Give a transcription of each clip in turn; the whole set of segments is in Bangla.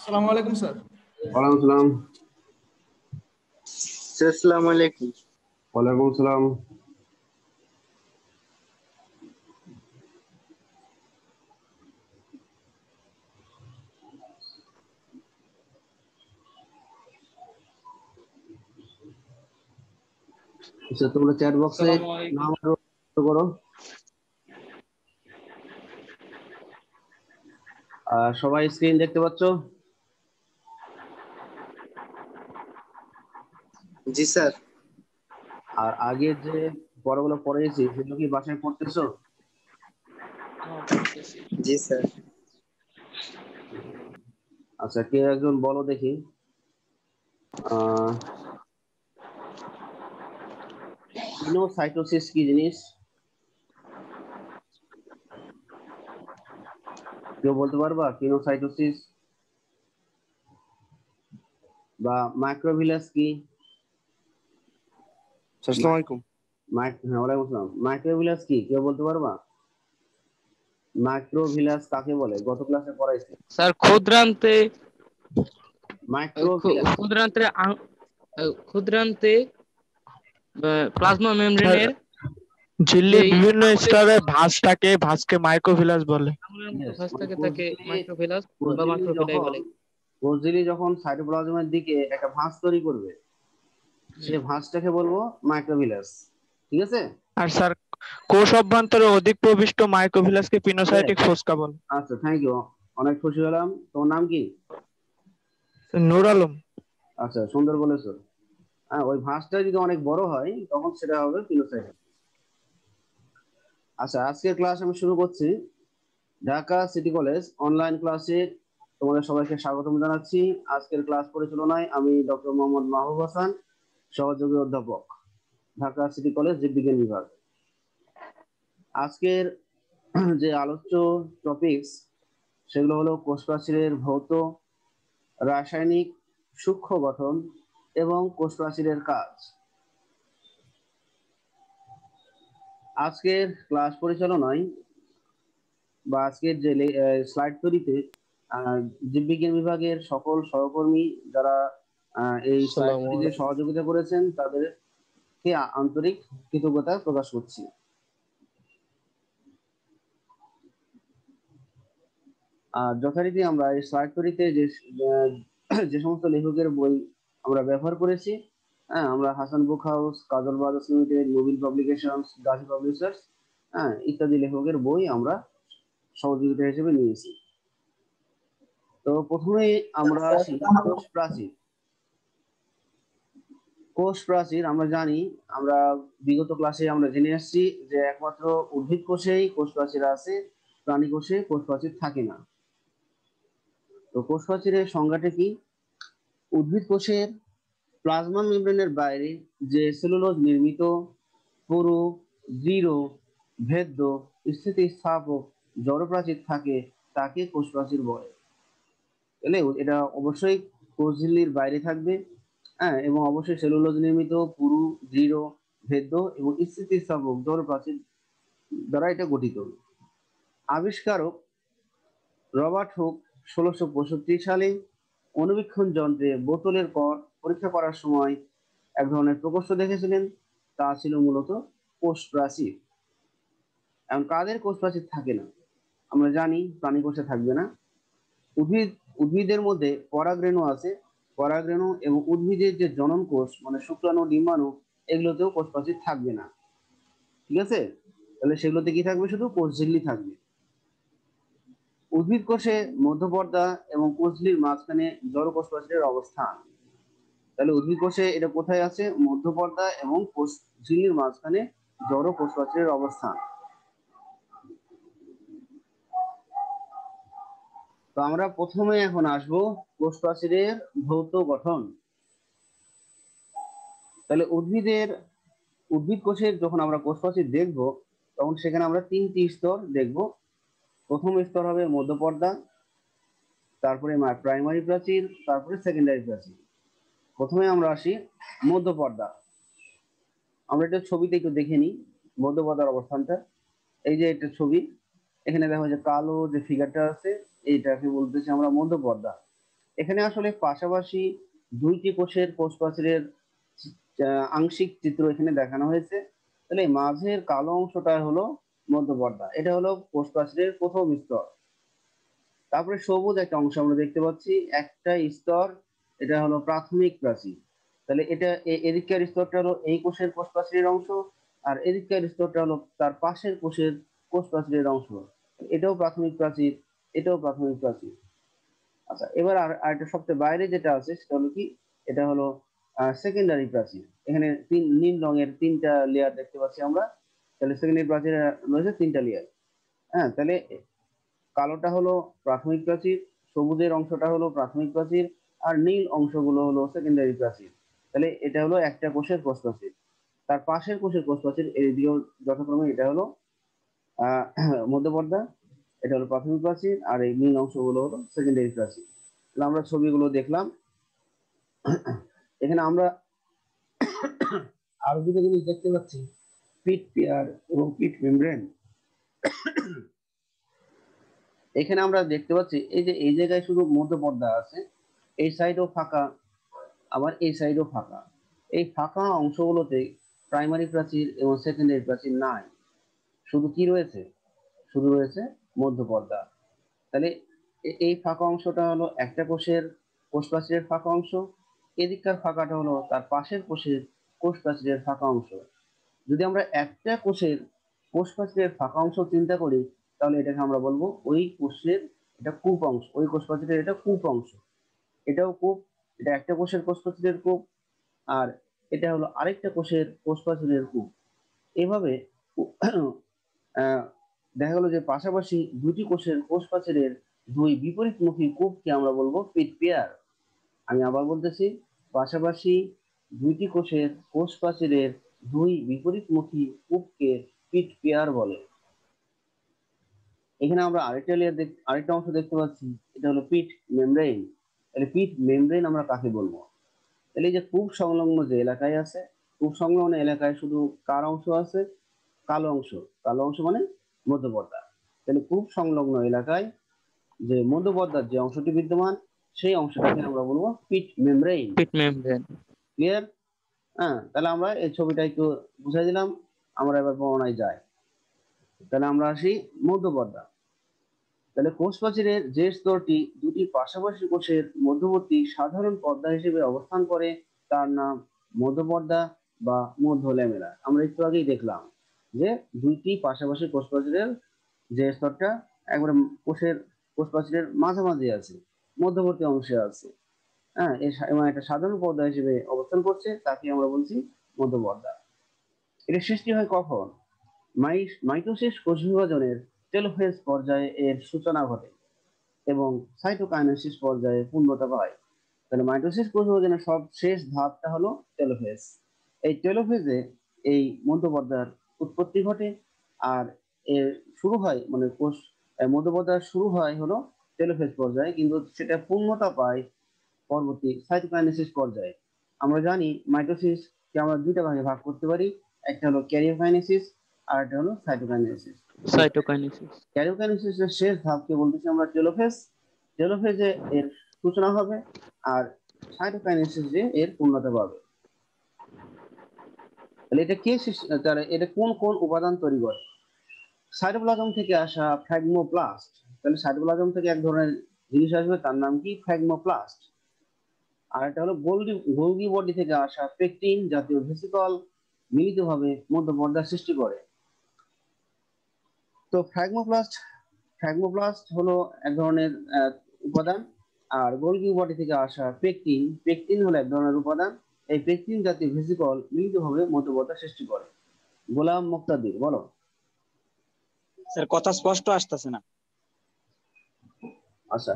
আসসালামু আলাইকুম স্যার। ওয়ালাইকুম সালাম। স্যার আসসালামু আলাইকুম। ওয়ালাইকুম সালাম। আচ্ছা, তোমরা চ্যাট বক্সে আসসালামু আলাইকুম। নাম করো। সবাই স্ক্রিন দেখতে পাচ্ছ? জি স্যার। আর আগে যে পড়াগুলো পড়েছি সেগুলো কি বাসায় পড়তেছো? জি স্যার। আচ্ছা, কে একজন বলো দেখি। পিনোসাইটোসিস কি জিনিস? কেউ বলতে পারবা পিনোসাইটোসিস? বা মাইক্রোভিলাস কি? আসসালামু আলাইকুম। ওয়ালাইকুম আসসালাম। মাইক্রোভিলাস কি কেউ বলতে পারবা? মাইক্রোভিলাস কাকে বলে? গত ক্লাসে পড়াইছি। স্যার ক্ষুদ্রান্তে মাইক্রোভিলাস ক্ষুদ্রান্তে ক্ষুদ্রান্তে প্লাজমা মেমব্রেনের ঝিল্লির বিভিন্ন স্তরে ভাঁজকে মাইক্রোভিলাস বলে। আঙুলের মতো Yes, ভাঁজ মানে থাকে তাকে মাইক্রোভিলাস বা কোষঝিল্লি মাইক্রোভিলাই বলে। যখন সাইটোপ্লাজমের দিকে একটা ভাঁজ তৈরি করবে, সেই ভাঁজটাকে বলবো মাইক্রোভিলাস। ঠিক আছে? আর স্যার কোষ অভ্যন্তরে অধিক প্রবিষ্ট মাইক্রোভিলাসকে পিনোসাইটিক Yes. ফোসকা বলে। আচ্ছা, থ্যাংক ইউ, অনেক খুশি হলাম। তোমার নাম কি? নূর আলম। আচ্ছা, সুন্দর বলেছো। হ্যাঁ, ওই ভাঁজটা যদি অনেক বড় হয় তখন সেটা হবে পিনোসাইটিস। আচ্ছা, আজকের ক্লাস আমি শুরু করছি। ঢাকা সিটি কলেজ অনলাইন ক্লাসে তোমাদের সবাইকে স্বাগতম জানাচ্ছি। আজকের ক্লাস পরিচালনায় আমি ডক্টর মোহাম্মদ মাহবুব হাসান, সহযোগী অধ্যাপক, ঢাকা সিটি কলেজ জীববিজ্ঞান বিভাগ। আজকের যে আলোচ্য টপিকস সেগুলো হলো কোষ প্রাচীরের ভৌত, রাসায়নিক, সূক্ষ্ম গঠন এবং কোষ প্রাচীরের কাজ। আজকের ক্লাস পরিচালনায় বা আজকের যে স্লাইড তৈরিতে জীববিজ্ঞান বিভাগের সকল সহকর্মী যারা এই স্লাইড তৈরিতে সহযোগিতা করেছেন তাদেরকে আন্তরিক কৃতজ্ঞতা প্রকাশ করছি। যথারীতি আমরা এই স্লাইড তৈরিতে যে সমস্ত লেখকের বই আমরা ব্যবহার করেছি, হ্যাঁ, আমরা Hasan book house, Kajal brothers limited, Mobil publications, Gazi publishers, হ্যাঁ, ইত্যাদি লেখকের বই আমরা সহযোগিতা হিসেবে নিয়েছি। তো প্রথমেই আমরা আসি কোষ প্রাচীর। কোষ প্রাচীর আমরা জানি, আমরা বিগত ক্লাসে আমরা জেনে আসছি যে একমাত্র উদ্ভিদ কোষেই কোষ প্রাচীর আছে, প্রাণী কোষে কোষ প্রাচীর থাকে না। তো কোষ প্রাচীরের সংজ্ঞাটা কি? উদ্ভিদ কোষের প্লাজমা মেমব্রেনের বাইরে যে সেলুলোজ নির্মিত পুরু, দৃঢ়, ভেদ্য, স্থিতিস্থাপক জড়প্রাচীর থাকে তাকে কোষ প্রাচীর বলে। তাহলে এটা অবশ্যই কোষঝিল্লির বাইরে থাকবে, হ্যাঁ, এবং অবশ্যই সেলুলোজ নির্মিত পুরু, দৃঢ়, ভেদ্য এবং স্থিতিস্থাপক জড়প্রাচীর দ্বারা এটা গঠিত। আবিষ্কারক রবার্ট হুক 1665 সালে অণুবীক্ষণ যন্ত্রে বোতলের কর পরীক্ষা করার সময় এক ধরনের প্রকোষ্ঠ দেখেছিলেন, তা ছিল মূলত কোষ প্রাচীর। এখন কাদের কোষ প্রাচীর থাকে না? আমরা জানি প্রাণী কোষে থাকবে না। উদ্ভিদের মধ্যে পরাগরেণু আছে, পরাগরেণু এবং উদ্ভিদের যে জনন কোষ মানে শুক্রাণু, ডিম্বাণু, এগুলোতেও কোষ প্রাচীর থাকবে না। ঠিক আছে? তাহলে সেগুলোতে কি থাকবে? শুধু কোষঝিল্লি থাকবে। উদ্ভিদ কোষে মধ্যপর্দা এবং কোষঝিল্লির মাঝখানে জড় কোষ প্রাচীরের অবস্থান। তাহলে উদ্ভিদ কোষে এটা কোথায় আছে? মধ্যপর্দা এবং কোষঝিল্লির মাঝখানে জড় কোষ প্রাচীরের অবস্থান। তো আমরা প্রথমে এখন আসবো কোষ প্রাচীরের ভৌত গঠন। তাহলে উদ্ভিদ কোষের যখন আমরা কোষ প্রাচীর দেখব তখন সেখানে আমরা তিনটি স্তর দেখব। প্রথম স্তর হবে মধ্যপর্দা, তারপরে প্রাইমারি প্রাচীর, তারপরে সেকেন্ডারি প্রাচীর। প্রথমে আমরা আসি মধ্যপর্দা। আমরা এটা ছবিতে একটু দেখে নিই মধ্যপর্দার অবস্থানটা। এই যে একটা ছবি, এখানে দেখো যে কালো যে ফিগারটা আছে এইটাকে বলতেছি আমরা মধ্যপর্দা। এখানে আসলে পাশাপাশি দুইটি কোষের কোষ প্রাচীরের আংশিক চিত্র এখানে দেখানো হয়েছে। তাহলে মাঝের কালো অংশটা হলো মধ্যপর্দা, এটা হলো কোষ প্রাচীরের প্রথম স্তর। তারপরে সবুজ একটা অংশ আমরা দেখতে পাচ্ছি, একটা স্তর, এটা হলো প্রাথমিক প্রাচীর। তাহলে এটা এদিককার স্তরটা হলো এই কোষের কোষ প্রাচীরের অংশ, আর এদিককার স্তরটা হলো তার পাশের কোষের কোষ প্রাচীরের অংশ। এটাও প্রাথমিক প্রাচীর, এটাও প্রাথমিক প্রাচীর। আচ্ছা, এবার আরেকটা সবচেয়ে বাইরে যেটা আছে সেটা হলো কি, এটা হলো সেকেন্ডারি প্রাচীর। এখানে নীল রঙের তিনটা লেয়ার দেখতে পাচ্ছি আমরা। তাহলে সেকেন্ডারি প্রাচীর রয়েছে তিনটা লেয়ার। হ্যাঁ, তাহলে কালোটা হলো প্রাথমিক প্রাচীর, সবুজের অংশটা হলো প্রাথমিক প্রাচীর, আর নীল অংশগুলো হলো সেকেন্ডারি প্রাচীর। তাহলে এটা হলো একটা কোষের কোষ প্রাচীর। তার পাশের কোষের কোষ প্রাচীর এদিকেও যথাক্রমে এটা হলো মধ্যপর্দা, এটা হলো প্রাথমিক প্রাচীর, আর এই নীল অংশগুলো হলো সেকেন্ডারি প্রাচীর। তাহলে আমরা ছবিগুলো দেখলাম। এখানে আমরা আরো দুটো জিনিস দেখতে পাচ্ছি, পিট পিয়ার এবং পিট মেমব্রেন। এখানে আমরা দেখতে পাচ্ছি এই যে এই জায়গায় শুধু মধ্যপর্দা আছে, এই সাইডও ফাঁকা, আবার এই সাইডও ফাঁকা। এই ফাঁকা অংশগুলোতে প্রাইমারি প্রাচীর এবং সেকেন্ডারি প্রাচীর নাই, শুধু কি রয়েছে, শুধু রয়েছে মধ্যপর্দা। তাহলে এই ফাঁকা অংশটা হলো একটা কোষের কোষ প্রাচীরের ফাঁকা অংশ, এদিককার ফাঁকাটা হলো তার পাশের কোষের কোষ প্রাচীরের ফাঁকা অংশ। যদি আমরা একটা কোষের কোষ প্রাচীরের ফাঁকা অংশ চিন্তা করি, তাহলে এটাকে আমরা বলবো ওই কোষের এটা কূপ অংশ, ওই কোষ প্রাচীরের এটা কূপ অংশ। এটাও কূপ, এটা একটা কোষের কোষ প্রাচীরের কূপ, আর এটা হলো আরেকটা কোষের কোষ প্রাচীরের কূপ। এভাবে দেখা গেল যে পাশাপাশি দুটি কোষের কোষ প্রাচীরের দুই বিপরীতমুখী কূপকে আমরা বলবো পিট পেয়ার। আমি আবার বলতেছি, পাশাপাশি দুইটি কোষের কোষ প্রাচীরের দুই বিপরীতমুখী কূপকে পিট পেয়ার বলে। এখানে আমরা আরেকটা অংশ দেখতে পাচ্ছি, এটা হলো পিট মেমব্রেন। তাহলে পিট মেমব্রেন আমরা কাকে বলবো? তাহলে এই যে কূপ সংলগ্ন যে এলাকায় আছে, কূপ সংলগ্ন এলাকায় শুধু কার অংশ আছে? কালো অংশ। কালো অংশ মানে মধ্যপর্দা। তাহলে কূপ সংলগ্ন এলাকায় যে মধ্যপর্দার যে অংশটি বিদ্যমান, সেই অংশটাকে আমরা বলবো pit membrane. Pit membrane. Clear? হ্যাঁ, তাহলে আমরা এই ছবিটা একটু বুঝাই দিলাম, আমরা এবার বর্ণনায় যাই। তাহলে আমরা আসি মধ্যপর্দা। তাহলে কোষ প্রাচীরের যে স্তরটি দুটি পাশাপাশি কোষের মধ্যবর্তী সাধারণ পর্দা হিসেবে অবস্থান করে তার নাম মধ্যপর্দা বা মধ্য ল্যামেলা। আমরা একটু আগেই দেখলাম যে দুইটি পাশাপাশি কোষ প্রাচীরের যে স্তরটা একবারে কোষ প্রাচীরের মাঝামাঝি আছে, মধ্যবর্তী অংশে আছে, হ্যাঁ, এবং একটা সাধারণ পর্দা হিসেবে অবস্থান করছে, তাকে আমরা বলছি মধ্যপর্দা। এটা সৃষ্টি হয় কখন? মাইটোসিস কোষ বিভাজনের টেলোফেজ পর্যায়ে এর সূচনা ঘটে এবং সাইটোকাইনেসিস পর্যায়ে পূর্ণতা পায়। তাহলে মাইটোসিস কোষ বিভাজনের সব শেষ ধাপটা হলো টেলোফেজ। এই টেলোফেজে এই মধ্যপর্দার উৎপত্তি ঘটে, আর এর শুরু হয় মানে মধ্যপর্দার শুরু হয় হলো টেলোফেজ পর্যায়ে, কিন্তু সেটা পূর্ণতা পায় পরবর্তী সাইটোকাইনেসিস পর্যায়ে। আমরা জানি মাইটোসিসকে আমরা দুইটা ভাগে ভাগ করতে পারি, একটা হলো ক্যারিওকাইনেসিস আর একটা হলো সাইটোকাইনেসিস। সাইটোকাইনেসিস। ক্যারিওকাইনেসিসের শেষ ধাপকে বলতেছি আমরা টেলোফেজ। টেলোফেজে এর সূচনা হবে, আর সাইটোকাইনেসিসে এর পূর্ণতা পাবে। তাহলে এটা কোন কোন উপাদান তৈরি করে? সাইটোপ্লাজম থেকে আসা ফ্র্যাগমোপ্লাস্ট। তাহলে সাইটোপ্লাজম থেকে এক ধরনের জিনিস আসবে, তার নাম কি? ফ্র্যাগমোপ্লাস্ট। আর এটা হলো গোলগি বডি থেকে আসা পেকটিন জাতীয় ভেসিকল মিলিতভাবে মধ্যপর্দা সৃষ্টি করে। তো ফ্র্যাগমোপ্লাস্ট হলো এক ধরনের উপাদান, আর গোলগি বডি থেকে আসা পেকটিন হলো এক ধরনের উপাদান। এই পেকটিন জাতীয় ভেসিকল মিলিতভাবে মধ্যপর্দা সৃষ্টি করে। গোলাম মুক্তাদির, বলো। স্যার কথা স্পষ্ট আসতেছে না। আচ্ছা,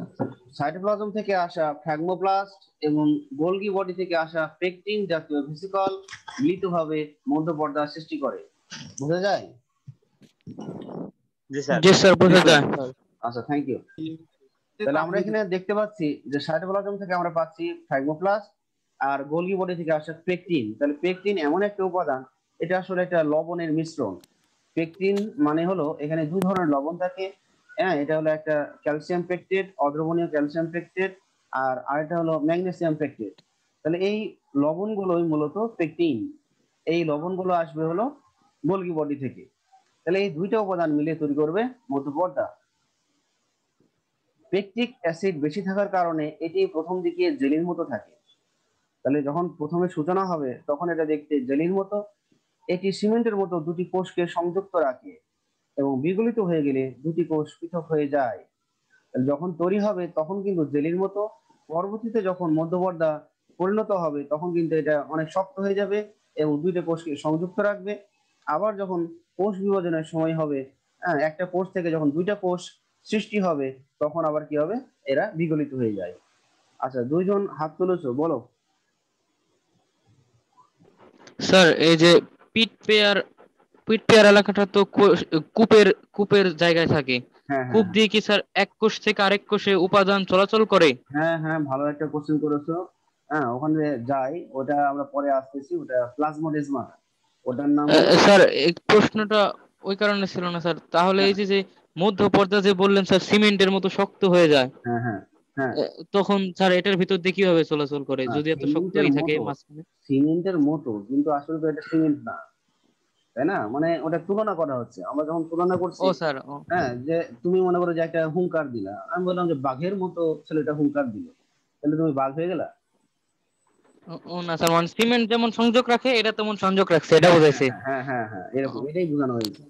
সাইটোপ্লাজম থেকে আসা ফ্র্যাগমোপ্লাস্ট এবং গোলগি বডি থেকে আসা পেকটিন জাতীয় ভেসিকল মিলিতভাবে মধ্যপর্দা সৃষ্টি করে। বোঝা যায়? জি স্যার। জি স্যার, বোঝা যায়। আচ্ছা, থ্যাংক ইউ। তাহলে আমরা এখানে দেখতে পাচ্ছি যে সাইটোপ্লাজম থেকে আমরা পাচ্ছি ফ্র্যাগমোপ্লাস্ট, আর গোলগি বডি থেকে আসা পেকটিন। তাহলে পেকটিন এমন একটা উপাদান, এটা আসলে একটা লবণের মিশ্রণ। পেকটিন মানে হলো এখানে দুই ধরনের লবণ থাকে। হ্যাঁ, এটা হলো একটা ক্যালসিয়াম পেকটেট, অদ্রবণীয় ক্যালসিয়াম পেকটেট, আর আরেকটা হলো ম্যাগনেসিয়াম পেকটেট। তাহলে এই লবণগুলোই মূলত পেকটিন। এই লবণগুলো আসবে হলো গোলগি বডি থেকে। তাহলে এই দুইটা উপাদান মিলে তৈরি করবে মধ্যপর্দা। পেকটিক অ্যাসিড বেশি থাকার কারণে এটি প্রথম দিকে জেলির মতো থাকে। তাহলে যখন প্রথমে সূচনা হবে তখন এটা দেখতে জেলির মতো। এটি সিমেন্টের মতো দুটি কোষকে সংযুক্ত রাখে এবং বিগলিত হয়ে গেলে দুটি কোষ পৃথক হয়ে যায়। যখন তৈরি হবে তখন কিন্তু জেলির মতো, পরবর্তীতে যখন মধ্যপর্দা পরিণত হবে তখন কিন্তু এটা অনেক শক্ত হয়ে যাবে এবং দুইটা কোষকে সংযুক্ত রাখবে। আবার যখন কোষ বিভাজনের সময় হবে, হ্যাঁ, একটা কোষ থেকে যখন দুইটা কোষ সৃষ্টি হবে তখন আবার কি হবে, এরা বিগলিত হয়ে যায়। আচ্ছা, দুইজন হাত তুলেছো, বলো। স্যার এই যে পিট পেয়ার পিট পেয়ার এলাকাটা তো কূপের কূপের জায়গায় থাকে। হ্যাঁ হ্যাঁ কূপ দিয়ে কি স্যার এক কোষ থেকে আরেক কোষে উপাদান চলাচল করে? হ্যাঁ হ্যাঁ, ভালো একটা কোশ্চেন করেছো। হ্যাঁ, ওখানে যাই, ওটা আমরা পরে আসতেছি, ওটা প্লাজমোডেজমা, ওটার নাম হলো। স্যার এই প্রশ্নটা ওই কারণে ছিল না স্যার। তাহলে হ্যাঁ এই যে যে মধ্য পর্দা যে বললেন স্যার সিমেন্টের মতো শক্ত হয়ে যায়, হ্যাঁ হ্যাঁ হ্যাঁ তখন স্যার এটার ভিতর দিয়ে কিভাবে চলাচল করে না, যদি এত সিমেন্টের শক্তই থাকে মতো, মাঝখানে? সিমেন্টের মতো কিন্তু আসলে তো এটা সিমেন্ট না, তাই না? মানে ওটা তুলনা করা হচ্ছে, আমরা যখন তুলনা করছি। ও স্যার, ও হ্যাঁ, যে তুমি মনে করো যে একটা হুঙ্কার দিলা, আমি বললাম যে বাঘের মতো ছেলেটা হুঙ্কার দিল, তাহলে তুমি বাঘ হয়ে গেলা? ও না স্যার, মানে সিমেন্ট যেমন সংযোগ রাখে এটা তেমন সংযোগ রাখছে, এটা হ্যাঁ হ্যাঁ বোঝাইছে। হ্যাঁ হ্যাঁ হ্যাঁ হ্যাঁ, এরকম এটাই বোঝানো হয়েছে।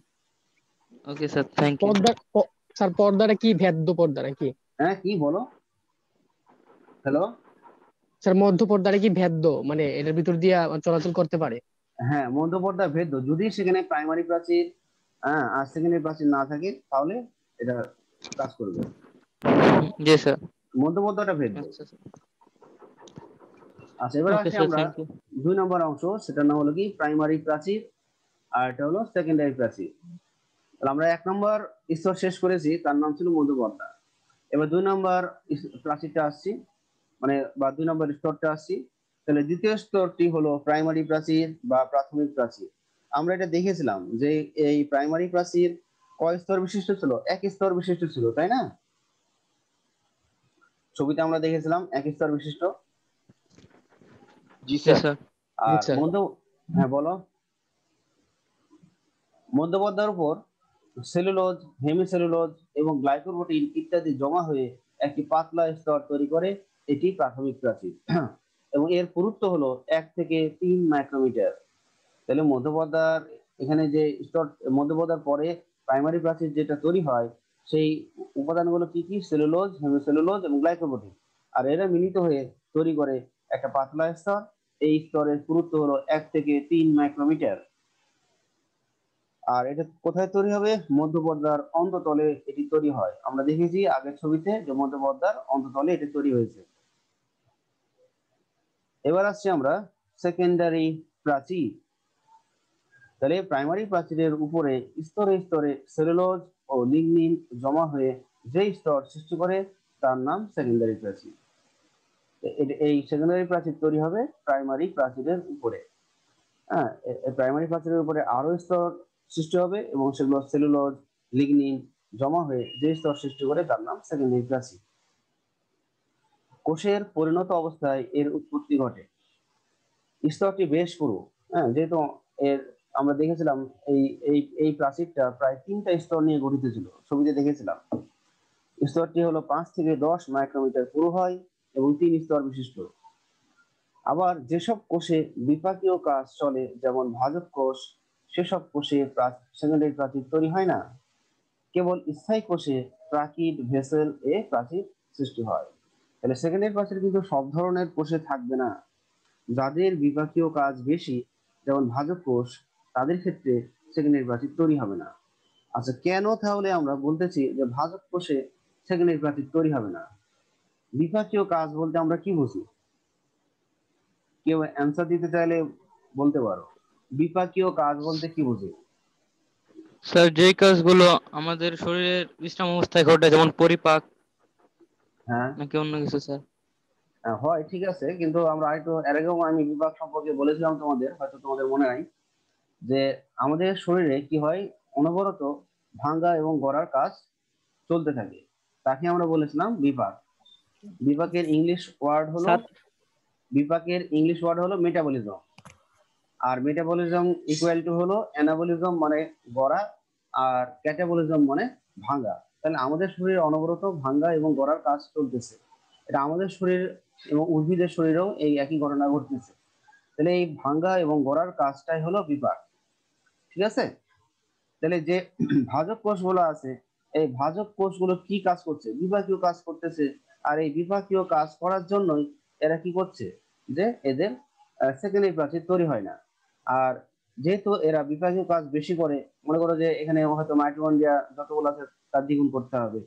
Okay sir, thank you. Sir পর্দাটা কি ভেদ্য পর্দা নাকি? হ্যাঁ, কি বলো? হ্যালো। স্যার মধ্য পর্দাটা কি ভেদ্য, মানে এটার ভিতর দিয়ে চলাচল করতে পারে? হ্যাঁ, মধ্যপর্দা ভেদ্য যদি সেখানে প্রাইমারি প্রাচীর, হ্যাঁ, আর সেকেন্ডারি প্রাচীর না থাকে তাহলে এটা কাজ করবে। জি স্যার। মধ্যপর্দাটা ভেদ্য। আচ্ছা স্যার। আচ্ছা, এবার ওকে আসি স্যার, আমরা থ্যাংক ইউ। 2 নম্বর অংশ, সেটার নাম হলো কি প্রাইমারি প্রাচীর, আর এটা হলো সেকেন্ডারি প্রাচীর। তাহলে আমরা 1 নম্বর স্তর শেষ করেছি, তার নাম ছিল মধ্যপর্দা। এবার 2 নম্বর প্রাচীরটা আসছি, মানে বা 2 নম্বর স্তরটা আসছি। তাহলে দ্বিতীয় স্তরটি হলো প্রাইমারি প্রাচীর বা প্রাথমিক প্রাচীর। আমরা এটা দেখেছিলাম যে এই প্রাইমারি প্রাচীর কয় স্তর বিশিষ্ট ছিল? 1 স্তর বিশিষ্ট ছিল, তাই না? ছবিতে আমরা দেখেছিলাম 1 স্তর বিশিষ্ট। জি জি স্যার। স্যার। জি আর স্যার। হ্যাঁ বলো। মধ্যপর্দার উপর সেলুলোজ, হেমিসেলুলোজ এবং গ্লাইকোপ্রোটিন ইত্যাদি জমা হয়ে একটি পাতলা স্তর তৈরি করে, এটি প্রাথমিক প্রাচীর। এবং এর পুরুত্ব হলো 1 থেকে 3 মাইক্রোমিটার। তাহলে মধ্যপর্দার এখানে যে স্তর, মধ্যপর্দার পরে প্রাইমারি প্রাচীর যেটা তৈরি হয়, সেই উপাদানগুলো কি কি? সেলুলোজ, হেমিসেলুলোজ এবং গ্লাইকোপ্রোটিন। আর এরা মিলিত হয়ে তৈরি করে একটা পাতলা স্তর। এই স্তরের পুরুত্ব হলো 1 থেকে 3 মাইক্রোমিটার। আর এটা কোথায় তৈরি হবে? মধ্যপর্দার অন্ততলে এটি তৈরি হয়। আমরা দেখেছি আগের ছবিতে যে মধ্যপর্দার অন্ততলে এটি তৈরি হয়েছে। এবার আসছি আমরা সেকেন্ডারি প্রাচীর। তাহলে প্রাইমারি প্রাচীরের উপরে স্তরে স্তরে সেলুলোজ ও লিগনিন জমা হয়ে যে স্তর সৃষ্টি করে তার নাম সেকেন্ডারি প্রাচীর। এই সেকেন্ডারি প্রাচীর তৈরি হবে প্রাইমারি প্রাচীরের উপরে। হ্যাঁ, প্রাইমারি প্রাচীরের উপরে আরো স্তর সৃষ্টি হবে এবং সেগুলো সেলুলোজ, লিগনিন জমা হয়ে যে স্তর সৃষ্টি করে তার নাম সেকেন্ডারি প্রাচীর। কোষের পরিণত অবস্থায় এর উৎপত্তি ঘটে। স্তরটি বেশ পুরু। হ্যাঁ, যেহেতু এর আমরা দেখেছিলাম এই এই এই প্রাচীরটা প্রায় 3টা স্তর নিয়ে গঠিত ছিল, ছবিতে দেখেছিলাম। স্তরটি হলো 5 থেকে 10 মাইক্রোমিটার পুরু হয় এবং 3 স্তর বিশিষ্ট। আবার যেসব কোষে বিপাকীয় কাজ চলে, যেমন ভাজক কোষ, সেসব কোষে সেকেন্ডারি প্রাচীর তৈরি হয় না। কেবল স্থায়ী কোষে প্রাকিড ভেসেল এ প্রাচীর সৃষ্টি হয়। তাহলে সেকেন্ডারি প্রাচীর কিন্তু সব ধরনের কোষে থাকবে না। যাদের বিপাকীয় কাজ বেশি, যেমন ভাজক কোষ, তাদের ক্ষেত্রে সেকেন্ডারি প্রাচীর তৈরি হবে না। আচ্ছা, কেন তাহলে আমরা বলতেছি যে ভাজক কোষে সেকেন্ডারি প্রাচীর তৈরি হবে না? বিপাকীয় কাজ বলতে আমরা কি বুঝি? কেউ অ্যান্সার দিতে চাইলে বলতে পারো। বিপাকীয় কাজ বলতে কি বুঝি? স্যার যে কাজগুলো আমাদের শরীরের বিশ্রাম অবস্থায় ঘটে, যেমন পরিপাক, হ্যাঁ নাকি অন্য কিছু স্যার? হয়, ঠিক আছে, কিন্তু আমরা আরেকটু এর আগেও আমি বিপাক সম্পর্কে বলেছিলাম তোমাদের, হয়তো তোমাদের মনে নাই, যে আমাদের শরীরে কি হয়, অনবরত ভাঙ্গা এবং গড়ার কাজ চলতে থাকে, তাকে আমরা বলেছিলাম বিপাক। বিপাকের ইংলিশ ওয়ার্ড হলো স্যার মেটাবলিজম। আর মেটাবলিজম ইকুয়াল টু হলো অ্যানাবলিজম মানে গড়া, আর ক্যাটাবলিজম মানে ভাঙা। তাহলে আমাদের শরীরে অনবরত ভাঙা এবং গড়ার কাজ চলতেছে। এটা আমাদের শরীর এবং উদ্ভিদের শরীরেও এই একই ঘটনা ঘটতেছে। তাহলে এই ভাঙা এবং গড়ার কাজটাই হলো বিপাক। ঠিক আছে? তাহলে যে ভাজক কোষগুলো আছে, এই ভাজক কোষগুলো কি কাজ করছে? বিপাকীয় কাজ করতেছে। আর এই বিপাকীয় কাজ করার জন্যই এরা কি করছে, যে এদের সেকেন্ডারি প্রাচীর তৈরি হয় না। আর যেহেতু এরা বিপাকীয় কাজ বেশি করে, মনে করো যে এখানে হয়তো মাইটোকন্ড্রিয়া যতগুলো আছে তার দ্বিগুণ করতে হবে,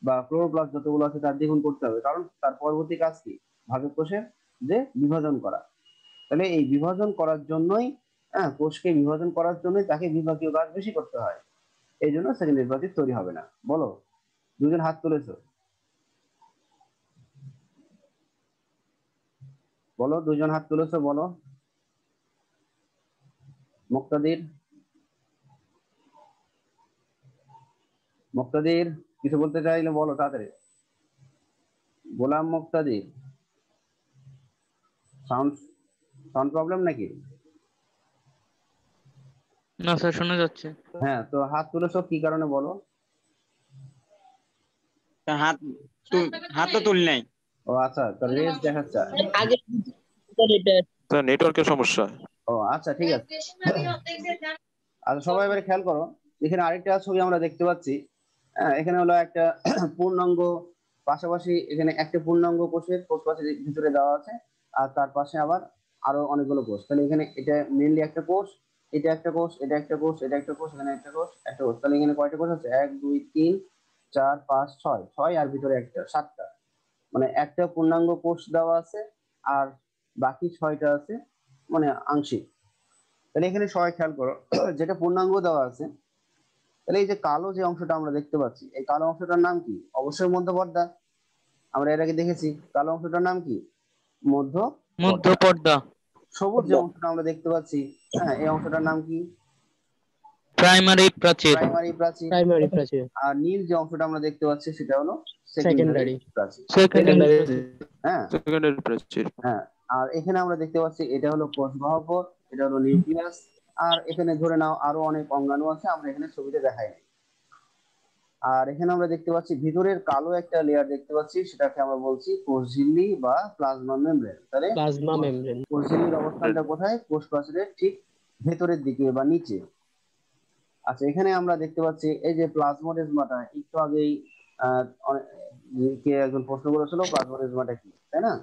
বা ক্লোরোপ্লাস্ট যতগুলো আছে তার দ্বিগুণ করতে হবে, কারণ তার পরবর্তী কাজ কি, ভাজক কোষের যে বিভাজন করা। তাহলে এই বিভাজন করার জন্যই, কোষকে বিভাজন করার জন্যই তাকে বিভাগীয় কাজ বেশি করতে হয়। এই জন্য সেকেন্ডারি প্রাচীর তৈরি হবে না। বলো, দুজন হাত তুলেছো, বলো, দুজন হাত তুলেছো, বলো। মুক্তাদির, মুক্তাদির কিছু বলতে চাইলে বলো তাড়াতাড়ি। গোলাম মুক্তাদির, সাউন্ড সাউন্ড প্রবলেম নাকি? না স্যার, শোনা যাচ্ছে। হ্যাঁ, তো হাত তুলেছো কি কারণে বলো? স্যার হাত তো তুলি নাই। ও আচ্ছা, তো রেজ দেখাচ্ছে। আগে স্যার নেটওয়ার্কের সমস্যা। ও আচ্ছা, ঠিক আছে। আচ্ছা, সবাই এবারে খেয়াল করো, এখানে আরেকটা ছবি আমরা দেখতে পাচ্ছি। এখানে হলো একটা পূর্ণাঙ্গ, পাশাপাশি এখানে একটা পূর্ণাঙ্গ কোষের কোষ প্রাচীর ভিতরে দেওয়া আছে, আর তার পাশে আবার আরো অনেকগুলো কোষ। তাহলে এখানে এটা মেইনলি একটা কোষ, এটা একটা কোষ, এটা একটা কোষ, এটা একটা কোষ, এখানে একটা কোষ, একটা কোষ। তাহলে এখানে কয়টা কোষ আছে? 1 2 3 4 5 6, 6 আর ভিতরে একটা, 7টা। মানে একটা পূর্ণাঙ্গ কোষ দেওয়া আছে, আর বাকি 6টা আছে মানে আংশিক। তাহলে এখানে সবাই খেয়াল করো, যেটা পূর্ণাঙ্গ দেওয়া আছে, তাহলে এই যে কালো যে অংশটা আমরা দেখতে পাচ্ছি, এই কালো অংশটার নাম কি? অবশ্যই মধ্যপর্দা। আমরা এর আগে দেখেছি কালো অংশটার নাম কি, মধ্যপর্দা। মধ্যপর্দা। সবুজ যে অংশটা আমরা দেখতে পাচ্ছি, এই অংশটার নাম কি? প্রাইমারি প্রাচীর। প্রাইমারি প্রাচীর। প্রাইমারি প্রাচীর, আর নীল যে অংশটা আমরা দেখতে পাচ্ছি সেটা হলো সেকেন্ডারি সেকেন্ডারি প্রাচীর। সেকেন্ডারি। হ্যাঁ সেকেন্ডারি প্রাচীর। হ্যাঁ। আর এখানে আমরা দেখতে পাচ্ছি এটা হলো কোষ গহ্বর, এটা হলো নিউক্লিয়াস। আর এখানে ধরে নাও আরো অনেক অঙ্গাণু আছে, আমরা এখানে ছবিতে দেখাই নাই। আর এখানে আমরা দেখতে পাচ্ছি ভিতরের কালো একটা লেয়ার দেখতে পাচ্ছি, সেটাকে আমরা বলছি কোষঝিল্লি বা প্লাজমা মেমব্রেন। তাহলে প্লাজমা মেমব্রেন। কোষঝিল্লির অবস্থানটা কোথায়? কোষ প্রাচীরের ঠিক ভেতরের দিকে বা নিচে। আচ্ছা, এখানে আমরা দেখতে পাচ্ছি এই যে প্লাজমোডেজমাটা, একটু আগেই কে একজন প্রশ্ন করেছিল প্লাজমোডেজমাটা কি, তাই না?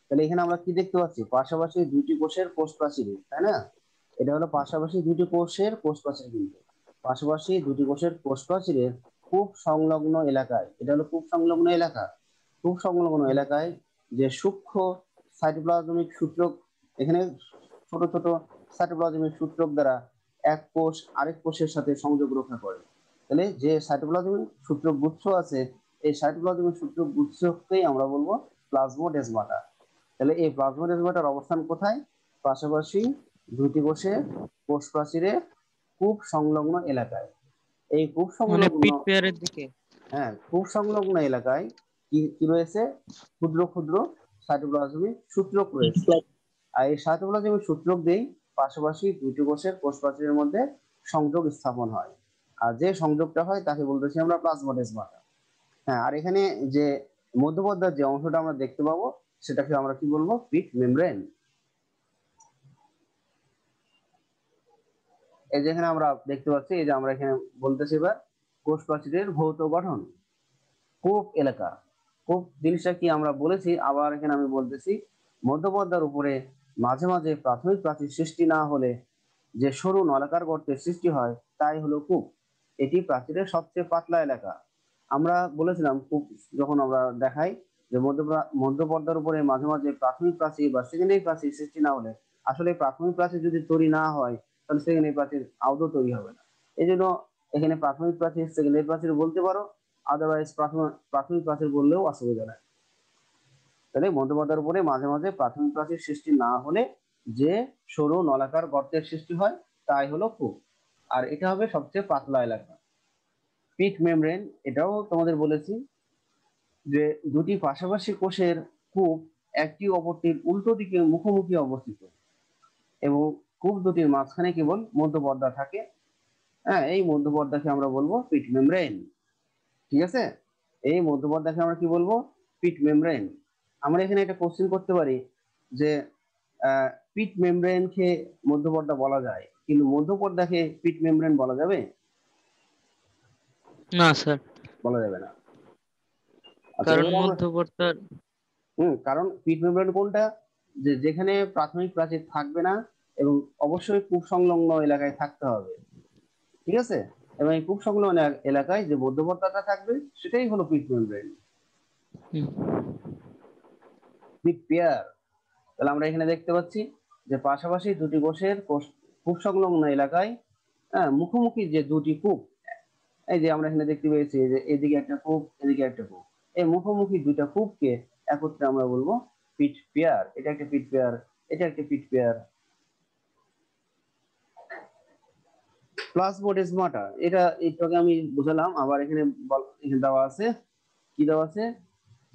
তাহলে এখানে আমরা কি দেখতে পাচ্ছি? পাশাপাশি দুইটি কোষের কোষ প্রাচীর, তাই না? এটা হলো পাশাপাশি দুইটি কোষের কোষ প্রাচীর, কিন্তু পাশাপাশি দুটি কোষের কোষ প্রাচীরের খুব সংলগ্ন এলাকায়, এটা হলো খুব সংলগ্ন এলাকা, খুব সংলগ্ন এলাকায় যে সূক্ষ্ম সাইটোপ্লাজমিক সূত্রক, এখানে ছোট ছোট সাইটোপ্লাজমিক সূত্রক দ্বারা এক কোষ আরেক কোষের সাথে সংযোগ রক্ষা করে। তাহলে যে সাইটোপ্লাজমিক সূত্রক গুচ্ছ আছে, এই সাইটোপ্লাজমিক সূত্রক গুচ্ছকেই আমরা বলবো প্লাজমোডেজমাটা। তাহলে এই প্লাজমোডেজমাটার অবস্থান কোথায়? পাশাপাশি দুইটি কোষের কোষ প্রাচীরের খুব সংলগ্ন এলাকায়। এই খুব মানে সংলগ্ন, পিট পেয়ারের দিকে। হ্যাঁ, খুব সংলগ্ন এলাকায় কি কি রয়েছে? ক্ষুদ্র ক্ষুদ্র সাইটোপ্লাজমিক সূত্রক রয়েছে। আর এই সাইটোপ্লাজমিক সূত্রক দিয়েই পাশাপাশি দুইটি কোষের কোষ প্রাচীরের মধ্যে সংযোগ স্থাপন হয়। আর যে সংযোগটা হয় তাকে বলতেছি আমরা প্লাজমোডেজমাটা। হ্যাঁ, আর এখানে যে মধ্যপর্দার যে অংশটা আমরা দেখতে পাবো, সেটাকে আমরা কি বলবো? Pit membrane. এই যে এখানে আমরা দেখতে পাচ্ছি, এই যে আমরা এখানে বলতেছি এবার কোষ প্রাচীরের ভৌত গঠন। কূপ এলাকা, কূপ জিনিসটা কি আমরা বলেছি, আবার এখানে আমি বলতেছি, মধ্যপর্দার উপরে মাঝে মাঝে প্রাথমিক প্রাচীর সৃষ্টি না হলে যে সরু নলাকার গর্তের সৃষ্টি হয়, তাই হলো কূপ। এটি প্রাচীরের সবচেয়ে পাতলা এলাকা। আমরা বলেছিলাম কূপ যখন আমরা দেখাই যে মধ্যপর্দার উপরে মাঝে মাঝে প্রাথমিক প্রাচীর বা সেকেন্ডারি প্রাচীর সৃষ্টি না হলে, আসলে প্রাথমিক প্রাচীর যদি তৈরি না হয় তাহলে সেকেন্ডারি প্রাচীর আদৌ তৈরি হবে না। এই জন্য এখানে প্রাথমিক প্রাচীর সেকেন্ডারি প্রাচীর বলতে পারো, আদারওয়াইজ প্রাথমিক প্রাচীর বললেও অসুবিধা নাই। তাহলে মধ্যপর্দার উপরে মাঝে মাঝে প্রাথমিক প্রাচীর সৃষ্টি না হলে যে সরু নলাকার গর্তের সৃষ্টি হয়, তাই হলো কূপ। আর এটা হবে সবচেয়ে পাতলা এলাকা। পিট মেমব্রেন, এটাও তোমাদের বলেছি যে দুটি পাশাপাশি কোষের কূপ একটি অপরটির উল্টো দিকে মুখোমুখি অবস্থিত এবং কূপ দুটির মাঝখানে কেবল মধ্যপর্দা থাকে। হ্যাঁ, এই মধ্যপর্দাকে আমরা বলবো পিট মেমব্রেন। ঠিক আছে, এই মধ্যপর্দাকে আমরা কি বলবো? Pit membrane. আমরা এখানে একটা কোশ্চেন করতে পারি যে পিট মেমব্রেনকে মধ্যপর্দা বলা যায়, কিন্তু মধ্যপর্দাকে পিট মেমব্রেন বলা যাবে? না স্যার, বলা যাবে না। আচ্ছা, কারণ এবার আমরা মধ্যবর্তার কারণ পিট মেমব্রেন কোনটা? যেখানে প্রাথমিক প্রাচীর থাকবে না এবং অবশ্যই কূপ সংলগ্ন এলাকায় থাকতে হবে। ঠিক আছে, এবং এই কূপ সংলগ্ন এলাকায় যে মধ্যবর্তাটা থাকবে সেটাই হলো পিট মেমব্রেন। পিট পেয়ার। তাহলে আমরা এখানে দেখতে পাচ্ছি যে পাশাপাশি দুটি কোষের কূপ সংলগ্ন এলাকায় মুখোমুখি যে দুটি কূপ, এই যে আমরা এখানে দেখতে পেয়েছি যে এদিকে একটা কূপ, এদিকে একটা কূপ, এই মুখোমুখি দুইটা কূপকে একত্রে আমরা বলবো পিট পেয়ার। এটা একটা পিট পেয়ার, এটা একটা পিট পেয়ার। প্লাজমোডেসমাটা, এটা একটু আমি বুঝালাম, আবার এখানে দেওয়া আছে, কি দেওয়া আছে?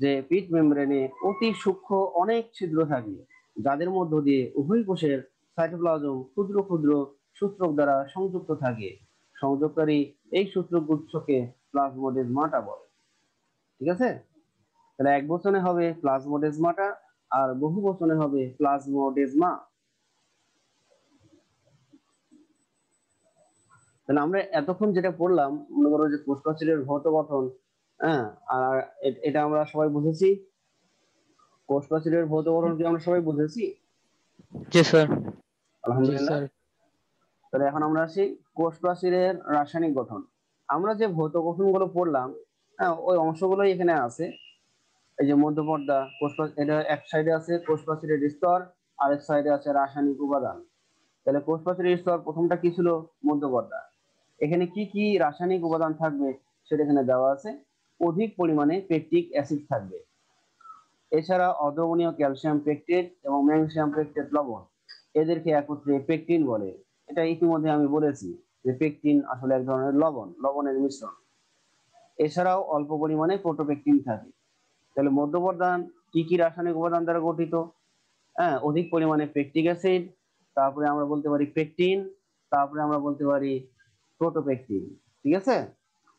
যে পিট মেমব্রেনে অতি সূক্ষ্ম অনেক ছিদ্র থাকে, যাদের মধ্য দিয়ে উভয় কোষের সাইটোপ্লাজম ক্ষুদ্র ক্ষুদ্র সূত্রক দ্বারা সংযুক্ত থাকে। সংযোগকারী এই সূত্রগুচ্ছকে প্লাজমোডেসমাটা বলে। ঠিক আছে, তাহলে এক বচনে হবে প্লাজমোডেসমাটা আর বহু বচনে হবে প্লাজমোডেসমা। তাহলে আমরা এতক্ষণ যেটা পড়লাম, মনে করো যে কোষপ্রাচীরের ভৌত গঠন, হ্যাঁ, আর এটা আমরা সবাই বুঝেছি। কোষপ্রাচীরের ভৌত গঠন কি আমরা সবাই বুঝেছি? জি স্যার। জি আলহামদুলিল্লাহ। স্যার। তাহলে এখন আমরা আসি কোষপ্রাচীরের রাসায়নিক গঠন। আমরা যে ভৌত গঠনগুলো পড়লাম, হ্যাঁ, ওই অংশগুলোই এখানে আছে। এই যে মধ্যপর্দা, এটা এক সাইডে আছে কোষপ্রাচীরের স্তর, আরেক সাইডে আছে রাসায়নিক উপাদান। তাহলে কোষপ্রাচীরের স্তর প্রথমটা কি ছিল? মধ্যপর্দা। এখানে কি কি রাসায়নিক উপাদান থাকবে সেটা এখানে দেওয়া আছে। অধিক পরিমাণে পেকটিক অ্যাসিড থাকবে, এছাড়া অদ্রবণীয় ক্যালসিয়াম পেকটেট এবং ম্যাগনেসিয়াম পেকটেট লবণ, এদেরকে একত্রে পেকটিন বলে। এটা ইতিমধ্যে আমি বলেছি যে পেকটিন আসলে এক ধরনের লবণের মিশ্রণ। এছাড়াও অল্প পরিমাণে প্রোটোপেকটিন থাকে। তাহলে মধ্যপর্দান কি কি রাসায়নিক উপাদান দ্বারা গঠিত? হ্যাঁ, অধিক পরিমাণে পেকটিক অ্যাসিড, তারপরে আমরা বলতে পারি পেকটিন, তারপরে আমরা বলতে পারি প্রোটোপেকটিন। ঠিক আছে,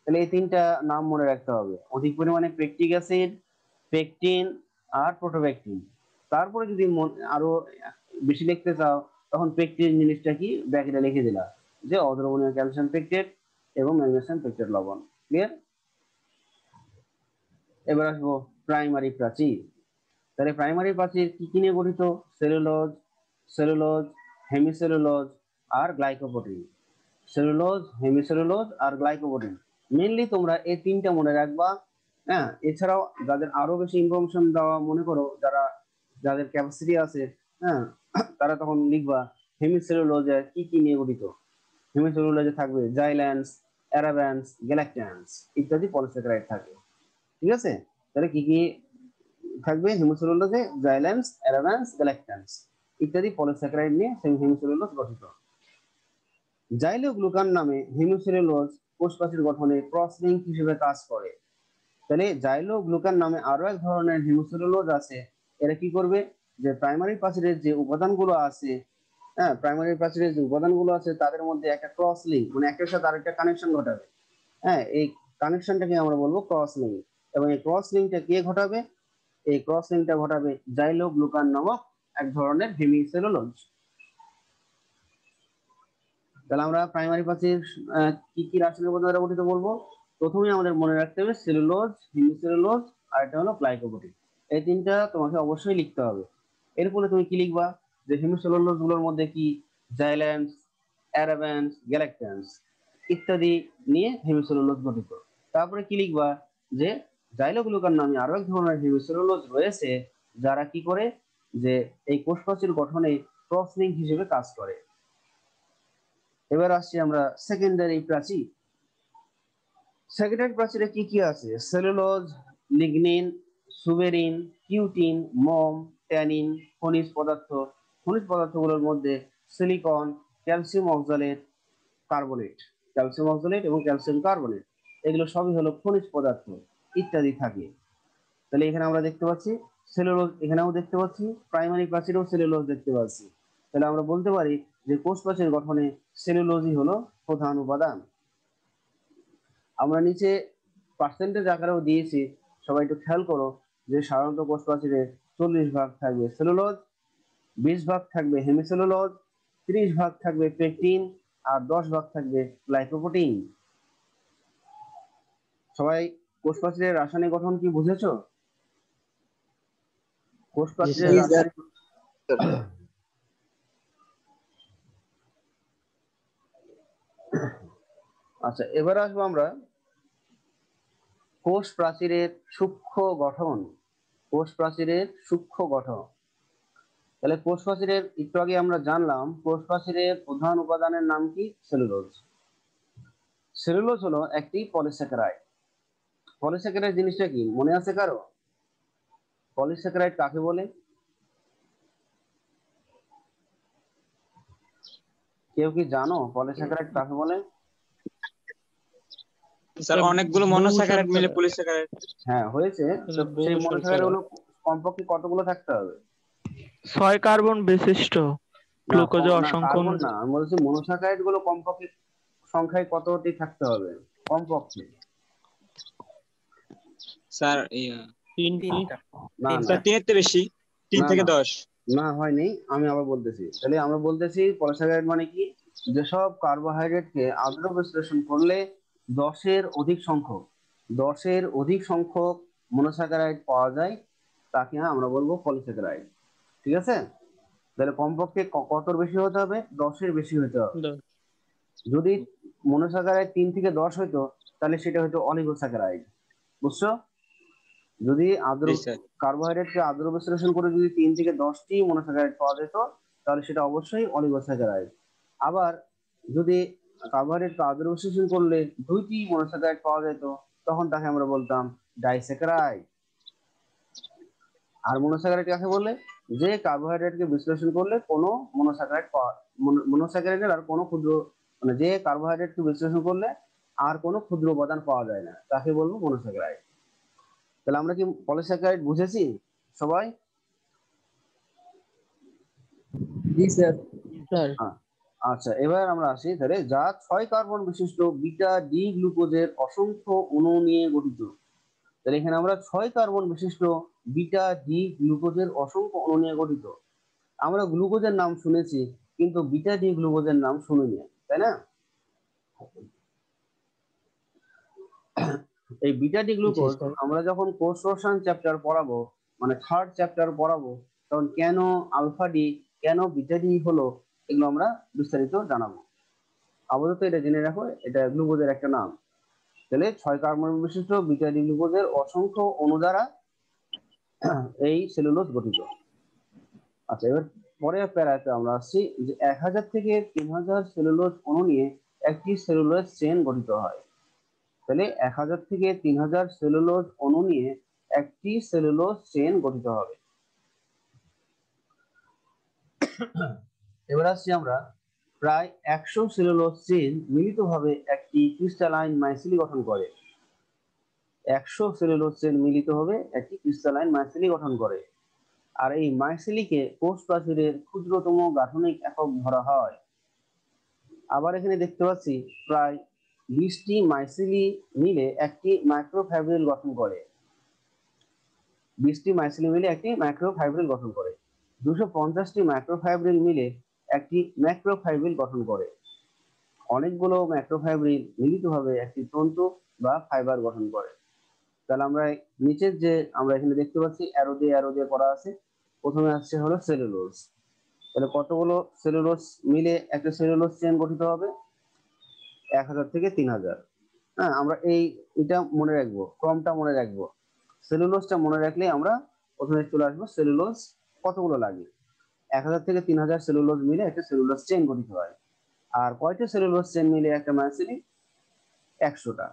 তাহলে এই তিনটা নাম মনে রাখতে হবে: অধিক পরিমাণে পেকটিক অ্যাসিড, পেকটিন আর প্রোটোপেকটিন। তারপরে যদি আরো বেশি লিখতে চাও, তখন পেকটিন জিনিসটা কি ব্র্যাকেটে লিখে দিলা, যে অদ্রবণীয় ক্যালসিয়াম পেকটেট এবং ম্যাগনেসিয়াম পেকটেট লবণ। ক্লিয়ার? এবার আসবো প্রাইমারি প্রাচীর। তাহলে প্রাইমারি প্রাচীর কি কি নিয়ে গঠিত? সেলুলোজ, সেলুলোজ, হেমিসেলুলোজ আর গ্লাইকোপ্রোটিন। সেলুলোজ, হেমিসেলুলোজ আর গ্লাইকোপ্রোটিন, মেইনলি তোমরা এই তিনটা মনে রাখবা। হ্যাঁ, এছাড়াও যাদের আরো বেশি ইনফরমেশন দেওয়া, মনে করো যাদের ক্যাপাসিটি আছে, হ্যাঁ, তারা তখন লিখবা হেমিসেলুলোজে কি কি নিয়ে গঠিত। হেমিসেলুলোজে থাকবে জাইল্যান্স, অ্যারাবান্স, গ্যালাকট্যান্স ইত্যাদি পলিস্যাকারাইড থাকে। ঠিক আছে, তাহলে কি কি থাকবে? হেমিসেলুলোজে জাইল্যান্স, অ্যারাবান্স, গ্যালাকট্যান্স ইত্যাদি পলিস্যাকারাইড নিয়ে সেই হেমিসেলুলোজ গঠিত। জাইলোগ্লুকান নামে হেমিসেলুলোজ কোষপ্রাচীর গঠনে ক্রস লিঙ্ক হিসেবে কাজ করে। তাহলে জাইলোগ্লুকান নামে আরো এক ধরনের হেমিসেলুলোজ আছে। এরা কি করবে? যে প্রাইমারি প্রাচীরের যে উপাদানগুলো আছে, হ্যাঁ, প্রাইমারি প্রাচীরের যে উপাদানগুলো আছে তাদের মধ্যে একটা ক্রস লিঙ্ক, মানে একটার সাথে আরেকটা কানেকশন ঘটাবে। হ্যাঁ, এই কানেকশনটাকে আমরা বলবো ক্রস লিঙ্ক। এবং এই ক্রস লিঙ্কটা কে ঘটাবে? এই ক্রস লিঙ্কটা ঘটাবে জাইলোগ্লুকান নামক এক ধরনের হেমিসেলুলোজ। তাহলে আমরা প্রাইমারি প্রাচীর কি কি রাসায়নিক উপাদান দ্বারা গঠিত বলবো। প্রথমে আমাদের মনে রাখতে হবে সেলুলোজ, হেমিসেলুলোজ আর এটা হলো গ্লাইকোপ্রোটিন। এই তিনটা তোমাকে অবশ্যই লিখতে হবে। এরপরে তুমি কি লিখবা? যে হেমিসেলুলোজ গুলোর মধ্যে কি জাইল্যান্স, অ্যারাবান্স, গ্যালাকট্যান্স ইত্যাদি নিয়ে হেমিসেলুলোজ গঠিত। তারপরে কি লিখবা? যে জাইলোগ্লুকান নামে আরো এক ধরনের হেমিসেলুলোজ রয়েছে, যারা কি করে? যে এই কোষপ্রাচীর গঠনে ক্রস লিঙ্ক হিসেবে কাজ করে। এবার আসছি আমরা সেকেন্ডারি প্রাচীর। সেকেন্ডারি প্রাচীরে কি কি আছে? সেলুলোজ, লিগনিন, সুবেরিন, কিউটিন, মোম, ট্যানিন, খনিজ পদার্থ। খনিজ পদার্থগুলোর মধ্যে silicon, calcium oxalate, carbonate, calcium oxalate এবং ক্যালসিয়াম কার্বনেট, এগুলো সবই হলো খনিজ পদার্থ ইত্যাদি থাকে। তাহলে এখানে আমরা দেখতে পাচ্ছি সেলুলোজ, এখানেও দেখতে পাচ্ছি প্রাইমারি প্রাচীরেও সেলুলোজ দেখতে পাচ্ছি। তাহলে আমরা বলতে পারি যে কোষ প্রাচীর গঠনে সেলুলোজই হলো প্রধান উপাদান। আমরা নিচে পার্সেন্টেজ আকারেও দিয়েছি, সবাই একটু খেয়াল করো যে সাধারণত কোষ প্রাচীরে 40 ভাগ থাকবে সেলুলোজ, 20 ভাগ থাকবে হেমিসেলুলোজ, 30 ভাগ থাকবে পেকটিন, আর 10 ভাগ থাকবে গ্লাইকোপ্রোটিন। সবাই কোষ প্রাচীরের রাসায়নিক গঠন কি বুঝেছো? কোষ প্রাচীরের জি, স্যার। রাসায়নিক আচ্ছা, এবার আসবো আমরা কোষ প্রাচীরের সূক্ষ্ম গঠন। কোষ প্রাচীরের সূক্ষ্ম গঠন। তাহলে কোষ প্রাচীরের একটু আগে আমরা জানলাম কোষ প্রাচীরের প্রধান উপাদানের নাম কি? সেলুলোজ। সেলুলোজ হলো একটি পলিস্যাকারাইড। পলিস্যাকারাইড জিনিসটা কি মনে আছে কারো? পলিস্যাকারাইড কাকে বলে? কেউ কি জানো পলিস্যাকারাইড কাকে বলে? স্যার অনেকগুলো মনোস্যাকারাইড মিলে পলিস্যাকারাইড। হ্যাঁ হয়েছে, তো সেই মনোস্যাকারাইড গুলো কমপক্ষে কতগুলো থাকতে হবে? 6 কার্বন বিশিষ্ট গ্লুকোজে না অসংখ্য কার্বন না, আমি বলছি মনোস্যাকারাইড গুলো কমপক্ষে সংখ্যায় কতটি থাকতে হবে কমপক্ষে? স্যার না না স্যার 3 এর চেয়ে বেশি, 3 না, থেকে না। 10। না হয়নি, আমি আবার বলতেছি। তাহলে আমরা বলতেছি পলিস্যাকারাইড মানে কি? যেসব কার্বোহাইড্রেটকে আদ্র বিশ্লেষণ করলে 10-এর অধিক সংখ্যক 10-এর অধিক সংখ্যক মনোস্যাকারাইড পাওয়া যায়, তাকে আমরা বলবো পলিস্যাকারাইড। ঠিক আছে? তাহলে কমপক্ষে কতর বেশি হতে হবে? 10-এর বেশি হতে হবে। যদি মনোস্যাকারাইড 3 থেকে 10 হইতো তাহলে সেটা হয়তো অলিগোস্যাকারাইড। বুঝছো? যদি আদ্র জি স্যার। কার্বোহাইড্রেটকে আদ্র বিশ্লেষণ করে যদি 3 থেকে 10টি মনোস্যাকারাইড পাওয়া যেত তাহলে সেটা অবশ্যই অলিগোস্যাকারাইড। আবার যদি কার্বোহাইড্রেটকে আদ্র বিশ্লেষণ করলে 2টি মনোস্যাকারাইড পাওয়া যেত তখন তাকে আমরা বলতাম ডাইস্যাকারাইড। আর মনোস্যাকারাইড কাকে বলে? যে কার্বোহাইড্রেটকে বিশ্লেষণ করলে কোনো মনোস্যাকারাইড মনোস্যাকারাইডের আর কোনো ক্ষুদ্র, মানে যে কার্বোহাইড্রেটকে বিশ্লেষণ করলে আর কোনো ক্ষুদ্র উপাদান পাওয়া যায় না, তাকে বলবো মনোস্যাকারাইড। তাহলে আমরা কি পলিস্যাকারাইড বুঝেছি সবাই? জি স্যার। আচ্ছা, এবার আমরা আসি তাহলে যা 6 কার্বন বিশিষ্ট বিটা ডি গ্লুকোজের অসংখ্য অণু নিয়ে গঠিত। তাহলে এখানে আমরা 6 কার্বন বিশিষ্ট বিটা ডি গ্লুকোজের অসংখ্য অণু নিয়ে গঠিত। আমরা গ্লুকোজের নাম শুনেছি কিন্তু বিটা ডি গ্লুকোজের নাম শুনিনি, তাই না? এই বিটা ডি গ্লুকোজ আমরা যখন কোষ রসায়ন চ্যাপ্টার পড়াবো, মানে 3rd চ্যাপ্টার পড়াবো, তখন কেন আলফা ডি, কেন বিটা ডি হলো, এগুলো আমরা বিস্তারিত জানাবো। আপাতত এটা জেনে রাখো, এটা গ্লুকোজের একটা নাম। তাহলে 6 কার্বন বিশিষ্ট বিটা ডি গ্লুকোজের অসংখ্য অণু দ্বারা এই সেলুলোজ গঠিত। আচ্ছা, এবার পরের প্যারাতে আমরা আসছি যে 1000 থেকে 3000 সেলুলোজ অণু নিয়ে একটি সেলুলোজ চেইন গঠিত হয়। তাহলে 1000 থেকে 3000 সেলুলোজ অণু নিয়ে একটি সেলুলোজ চেইন গঠিত হবে। এবার আসছি আমরা প্রায় 100 সেলুলোজ চেইন মিলিতভাবে একটি ক্রিস্টালাইন মাইসিলি গঠন করে। 100 সেলুলোজ চেইন মিলিতভাবে একটি ক্রিস্টালাইন মাইসিলি গঠন করে। আর এই মাইসিলিকে কোষ প্রাচীরের ক্ষুদ্রতম গাঠনিক একক ধরা হয়। আবার এখানে দেখতে পাচ্ছি প্রায় 20টি মাইসিলি মিলে একটি মাইক্রোফাইব্রিল গঠন করে। 20টি মাইসিলি মিলে একটি মাইক্রোফাইব্রিল গঠন করে। 250টি মাইক্রোফাইব্রিল মিলে একটি ম্যাক্রোফাইব্রিল গঠন করে। অনেকগুলো ম্যাক্রোফাইব্রিল মিলিতভাবে একটি তন্তু বা ফাইবার গঠন করে। তাহলে আমরা নিচের যে আমরা এখানে দেখতে পাচ্ছি অ্যারো দিয়ে করা আছে, প্রথমে আসছে হলো সেলুলোজ। তাহলে কতগুলো সেলুলোজ মিলে একটা সেলুলোজ চেইন গঠিত হবে? 1000 থেকে 3000। হ্যাঁ, আমরা এটা মনে রাখবো, ক্রমটা মনে রাখবো। সেলুলোজটা মনে রাখলে আমরা প্রথমে চলে আসবো সেলুলোজ কতগুলো লাগে। 1000 থেকে 3000 সেলুলোজ মিলে একটা সেলুলোজ চেইন গঠিত হয়। আর কয়টা সেলুলোজ চেইন মিলে একটা মাইসিলি? 100টা।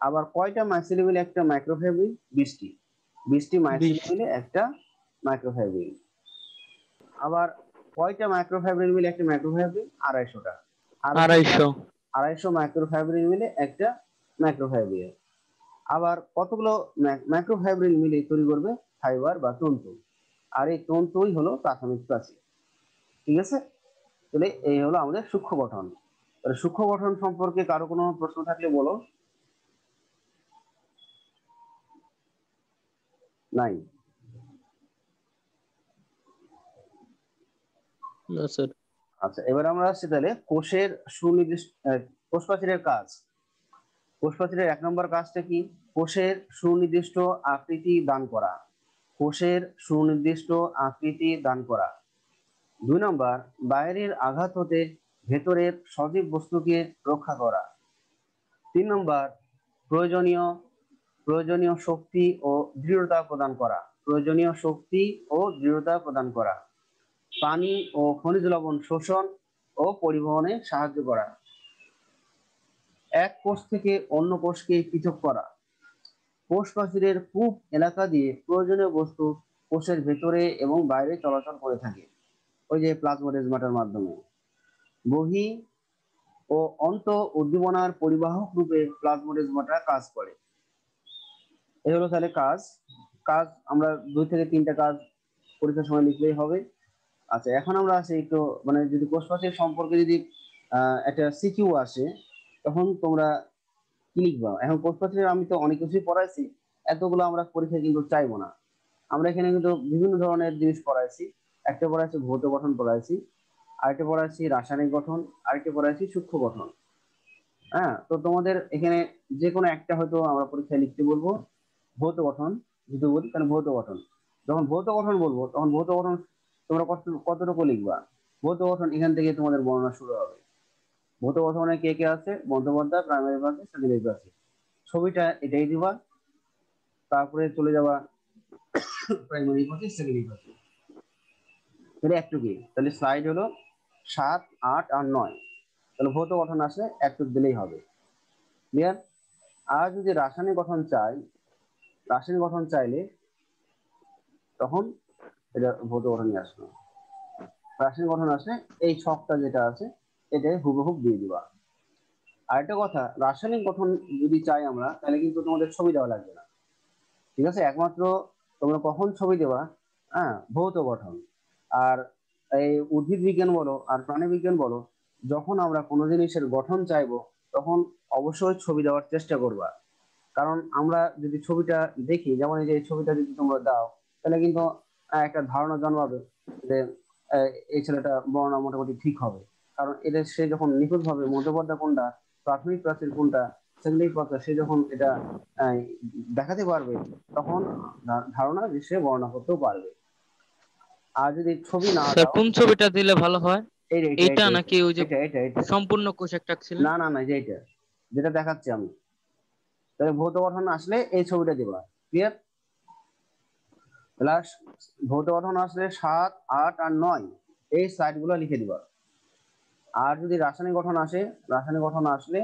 আবার কয়টা মাইসিলি মিলে একটা মাইক্রোফাইব্রিল? 20টি। 20টি মাইসিলি মিলে একটা মাইক্রোফাইব্রিল। আবার কয়টা মাইক্রোফাইব্রিল মিলে একটা মাইক্রোফাইব্রিল? 250টা। 250 250 মাইক্রোফাইব্রিল মিলে একটা মাইক্রোফাইব্রিল। আবার কতগুলো মাইক্রোফাইব্রিল মিলে তৈরি করবে ফাইবার বা তন্তু, আর এই তন্তুই হলো প্রাথমিক প্রাচীর। ঠিক আছে, তাহলে এই হলো আমাদের সূক্ষ্ম গঠন। তাহলে সূক্ষ্ম গঠন সম্পর্কে কারো কোনো প্রশ্ন থাকলে বলো। নাই? না স্যার। আচ্ছা, এবার আমরা আসছি তাহলে কোষের সুনির্দিষ্ট কোষ প্রাচীরের কাজ। কোষ প্রাচীরের 1 নম্বর কাজটা কি? কোষের সুনির্দিষ্ট আকৃতি দান করা। কোষের সুনির্দিষ্ট আকৃতি দান করা। 2 নম্বর, বাইরের আঘাত হতে ভেতরের সজীব বস্তুকে রক্ষা করা। 3 নম্বর, প্রয়োজনীয় প্রয়োজনীয় শক্তি ও দৃঢ়তা প্রদান করা। প্রয়োজনীয় শক্তি ও দৃঢ়তা প্রদান করা। পানি ও খনিজ লবণ শোষণ ও পরিবহনে সাহায্য করা। এক কোষ থেকে অন্য কোষকে পৃথক করা। কোষ প্রাচীরের কূপ এলাকা দিয়ে প্রয়োজনীয় বস্তু কোষের ভেতরে এবং বাইরে চলাচল করে থাকে, ওই যে প্লাজমোডেজমাটার মাধ্যমে। বহি ও অন্ত উদ্দীপনার পরিবাহক রূপে প্লাজমোডেজমাটা কাজ করে। এই হলো তাহলে কাজ। কাজ আমরা 2 থেকে 3টা কাজ পরীক্ষার সময় লিখলেই হবে। আচ্ছা, এখন আমরা আসি একটু মানে যদি কোষ প্রাচীর সম্পর্কে যদি একটা সিকিউ আসে, তখন তোমরা কি লিখবা? এখন কোষ প্রাচীরের আমি তো অনেক কিছুই পড়াইছি, এতগুলো আমরা পরীক্ষায় কিন্তু চাইবো না। আমরা এখানে কিন্তু বিভিন্ন ধরনের জিনিস পড়াইছি। একটা পড়াইছি ভৌত গঠন পড়াইছি, আরেকটা পড়াইছি রাসায়নিক গঠন, আরেকটা পড়াইছি সূক্ষ্ম গঠন। হ্যাঁ, তো তোমাদের এখানে যে কোনো একটা হয়তো আমরা পরীক্ষায় লিখতে বলবো ভৌত গঠন। যদি বলি তাহলে ভৌত গঠন, যখন ভৌত গঠন বলবো তখন ভৌত গঠন তোমরা কতটুকু লিখবা? ভৌত গঠন এখান থেকে তোমাদের বর্ণনা শুরু হবে। ভৌত গঠনে কে কে আছে? বন্দ্যোপাধ্যায়, প্রাইমারি প্রাচীর, সেকেন্ডারি প্রাচীর। ছবিটা এটাই দিবা, তারপরে চলে যাবা প্রাইমারি প্রাচীর, সেকেন্ডারি প্রাচীর। তাহলে একটু কি, তাহলে স্লাইড হলো 7, 8 আর 9। তাহলে ভৌত গঠন আসলে একটু দিলেই হবে। ক্লিয়ার? আর যদি রাসায়নিক গঠন চাই, রাসায়নিক গঠন চাইলে তখন এটা ভৌত গঠনই আসবে। রাসায়নিক গঠন আসলে এই ছকটা যেটা আছে এটাই হুবহুব দিয়ে দিবা। আরেকটা কথা, রাসায়নিক গঠন যদি চাই আমরা, তাহলে কিন্তু তোমাদের ছবি দেওয়া লাগবে না। ঠিক আছে, একমাত্র তোমরা কখন ছবি দেবা? হ্যাঁ, ভৌত গঠন। আর এই উদ্ভিদ বিজ্ঞান বলো আর প্রাণী বিজ্ঞান বলো, যখন আমরা কোনো জিনিসের গঠন চাইবো তখন অবশ্যই ছবি দেওয়ার চেষ্টা করবা। কারণ আমরা যদি ছবিটা দেখি, যেমন এই যে এই ছবিটা যদি তোমরা দাও, তাহলে কিন্তু একটা ধারণা জন্মাবে যে এই ছেলেটা বর্ণনা মোটামুটি ঠিক হবে। কারণ এটা সে যখন নিখুঁত ভাবে মধ্যপর্দা কোনটা, প্রাথমিক প্রাচীর কোনটা, সেকেন্ডারি প্রাচীর, সে যখন এটা আহ, দেখাতে পারবে, তখন ধারণা যে সে বর্ণনা করতেও পারবে। আর যদি ছবি না স্যার দাও, কোন ছবিটা দিলে ভালো হয়? এইটা এইটা এইটা নাকি ওই যে এটা এটা এটা সম্পূর্ণ কোষ একটা ছিলেন? না না না, যে এটা যেটা দেখাচ্ছি আমি, তাহলে ভৌত গঠন আসলে এই ছবিটা দিবা। ক্লিয়ার? প্লাস ভৌত গঠন আসলে 7, 8 আর 9 এই স্লাইড গুলো লিখে দিবা। আর যদি রাসায়নিক গঠন আসে, রাসায়নিক গঠন আসলে